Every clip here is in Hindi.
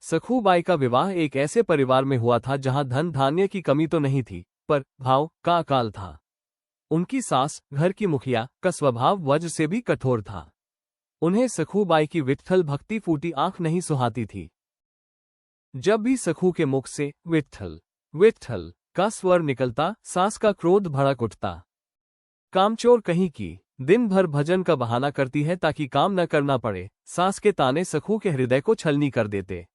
सखूबाई का विवाह एक ऐसे परिवार में हुआ था जहां धन धान्य की कमी तो नहीं थी, पर भाव का अकाल था। उनकी सास, घर की मुखिया, का स्वभाव वज्र से भी कठोर था। उन्हें सखूबाई की विट्ठल भक्ति फूटी आंख नहीं सुहाती थी। जब भी सखू के मुख से विट्ठल विट्ठल का स्वर निकलता, सास का क्रोध भड़क उठता। कामचोर कहीं की, दिन भर भजन का बहाना करती है ताकि काम न करना पड़े। सास के ताने सखू के हृदय को छलनी कर देते।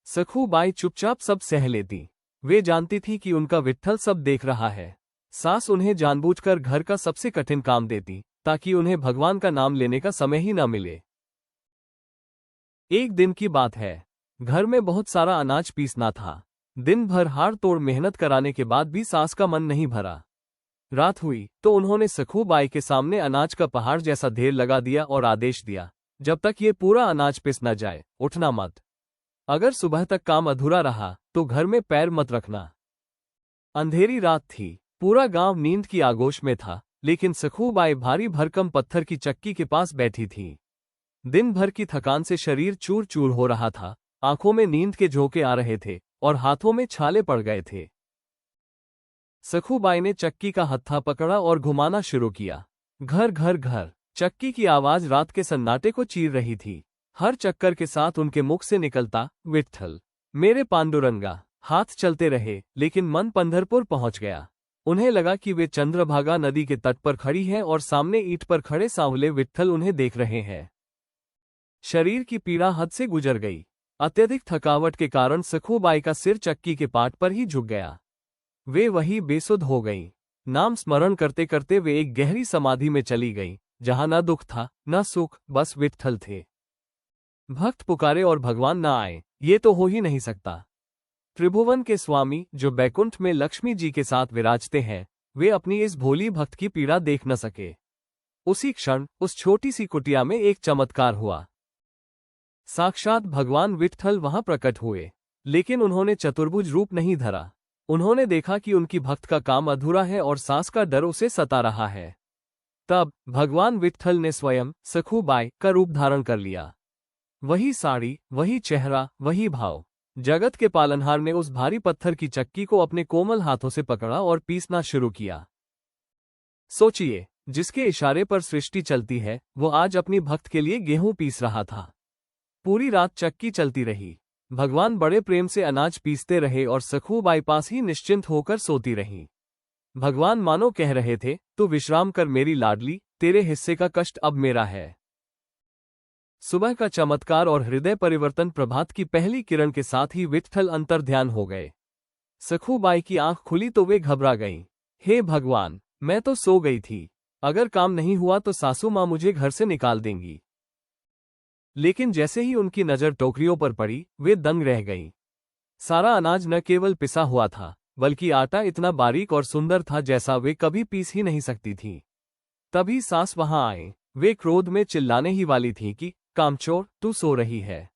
सखूबाई चुपचाप सब सह लेती। वे जानती थी कि उनका विट्ठल सब देख रहा है। सास उन्हें जानबूझकर घर का सबसे कठिन काम देती ताकि उन्हें भगवान का नाम लेने का समय ही न मिले। एक दिन की बात है। घर में बहुत सारा अनाज पीसना था। दिन भर हाड़ तोड़ मेहनत कराने के बाद भी सास का मन नहीं भरा। रात हुई तो उन्होंने सखूबाई के सामने अनाज का पहाड़ जैसा ढेर लगा दिया और आदेश दिया, जब तक ये पूरा अनाज पिस न जाए उठना मत। अगर सुबह तक काम अधूरा रहा तो घर में पैर मत रखना। अंधेरी रात थी। पूरा गांव नींद की आगोश में था, लेकिन सखूबाई भारी भरकम पत्थर की चक्की के पास बैठी थी। दिन भर की थकान से शरीर चूर चूर हो रहा था, आंखों में नींद के झोंके आ रहे थे और हाथों में छाले पड़ गए थे। सखूबाई ने चक्की का हत्था पकड़ा और घुमाना शुरू किया। घर घर घर चक्की की आवाज रात के सन्नाटे को चीर रही थी। हर चक्कर के साथ उनके मुख से निकलता, विट्ठल मेरे पांडुरंगा। हाथ चलते रहे, लेकिन मन पंढरपुर पहुंच गया। उन्हें लगा कि वे चंद्रभागा नदी के तट पर खड़ी हैं और सामने ईंट पर खड़े सांवले विट्ठल उन्हें देख रहे हैं। शरीर की पीड़ा हद से गुजर गई। अत्यधिक थकावट के कारण सखूबाई का सिर चक्की के पाट पर ही झुक गया। वे वही बेसुध हो गईं। नाम स्मरण करते करते वे एक गहरी समाधि में चली गईं, जहां न दुख था न सुख, बस विट्ठल थे। भक्त पुकारे और भगवान न आए, ये तो हो ही नहीं सकता। त्रिभुवन के स्वामी, जो बैकुंठ में लक्ष्मी जी के साथ विराजते हैं, वे अपनी इस भोली भक्त की पीड़ा देख न सके। उसी क्षण उस छोटी सी कुटिया में एक चमत्कार हुआ। साक्षात भगवान विट्ठल वहां प्रकट हुए, लेकिन उन्होंने चतुर्भुज रूप नहीं धरा। उन्होंने देखा कि उनकी भक्त का काम अधूरा है और सास का डर उसे सता रहा है। तब भगवान विट्ठल ने स्वयं सखूबाई का रूप धारण कर लिया। वही साड़ी, वही चेहरा, वही भाव। जगत के पालनहार ने उस भारी पत्थर की चक्की को अपने कोमल हाथों से पकड़ा और पीसना शुरू किया। सोचिए, जिसके इशारे पर सृष्टि चलती है, वो आज अपनी भक्त के लिए गेहूं पीस रहा था। पूरी रात चक्की चलती रही। भगवान बड़े प्रेम से अनाज पीसते रहे और सखूबाई पास ही निश्चिंत होकर सोती रहीं। भगवान मानो कह रहे थे, तू विश्राम कर मेरी लाडली, तेरे हिस्से का कष्ट अब मेरा है। सुबह का चमत्कार और हृदय परिवर्तन प्रभात की पहली किरण के साथ ही विट्ठल अंतर्ध्यान हो गए। सखूबाई की आंख खुली तो वे घबरा गईं। हे भगवान, मैं तो सो गई थी। अगर काम नहीं हुआ तो सासू माँ मुझे घर से निकाल देंगी। लेकिन जैसे ही उनकी नजर टोकरियों पर पड़ी, वे दंग रह गईं। सारा अनाज न केवल पिसा हुआ था, बल्कि आटा इतना बारीक और सुंदर था जैसा वे कभी पीस ही नहीं सकती थीं। तभी सास वहां आए। वे क्रोध में चिल्लाने ही वाली थीं कि कामचोर, तू सो रही है।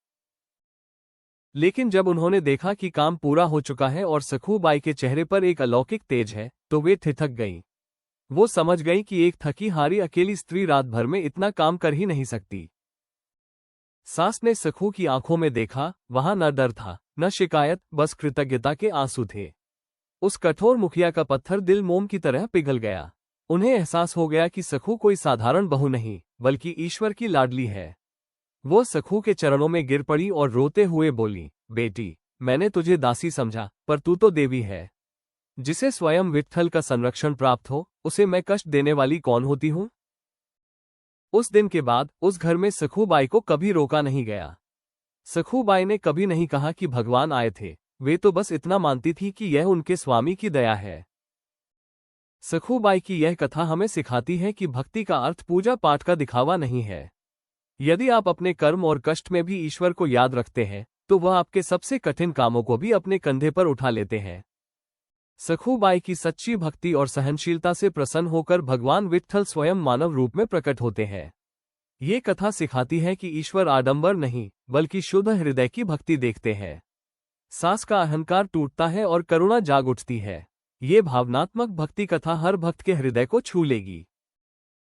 लेकिन जब उन्होंने देखा कि काम पूरा हो चुका है और सखूबाई के चेहरे पर एक अलौकिक तेज है, तो वे ठिठक गईं। वो समझ गईं कि एक थकी हारी अकेली स्त्री रात भर में इतना काम कर ही नहीं सकती। सास ने सखू की आंखों में देखा, वहां न डर था, न शिकायत, बस कृतज्ञता के आंसू थे। उस कठोर मुखिया का पत्थर दिल मोम की तरह पिघल गया। उन्हें एहसास हो गया कि सखू कोई साधारण बहू नहीं, बल्कि ईश्वर की लाडली है। वो सखू के चरणों में गिर पड़ी और रोते हुए बोली, बेटी, मैंने तुझे दासी समझा, पर तू तो देवी है। जिसे स्वयं विट्ठल का संरक्षण प्राप्त हो, उसे मैं कष्ट देने वाली कौन होती हूं? उस दिन के बाद उस घर में सखूबाई को कभी रोका नहीं गया। सखूबाई ने कभी नहीं कहा कि भगवान आए थे। वे तो बस इतना मानती थी कि यह उनके स्वामी की दया है। सखूबाई की यह कथा हमें सिखाती है कि भक्ति का अर्थ पूजा पाठ का दिखावा नहीं है। यदि आप अपने कर्म और कष्ट में भी ईश्वर को याद रखते हैं, तो वह आपके सबसे कठिन कामों को भी अपने कंधे पर उठा लेते हैं। सखूबाई की सच्ची भक्ति और सहनशीलता से प्रसन्न होकर भगवान विट्ठल स्वयं मानव रूप में प्रकट होते हैं। ये कथा सिखाती है कि ईश्वर आडंबर नहीं, बल्कि शुद्ध हृदय की भक्ति देखते हैं। सास का अहंकार टूटता है और करुणा जाग उठती है। ये भावनात्मक भक्ति कथा हर भक्त के हृदय को छू लेगी।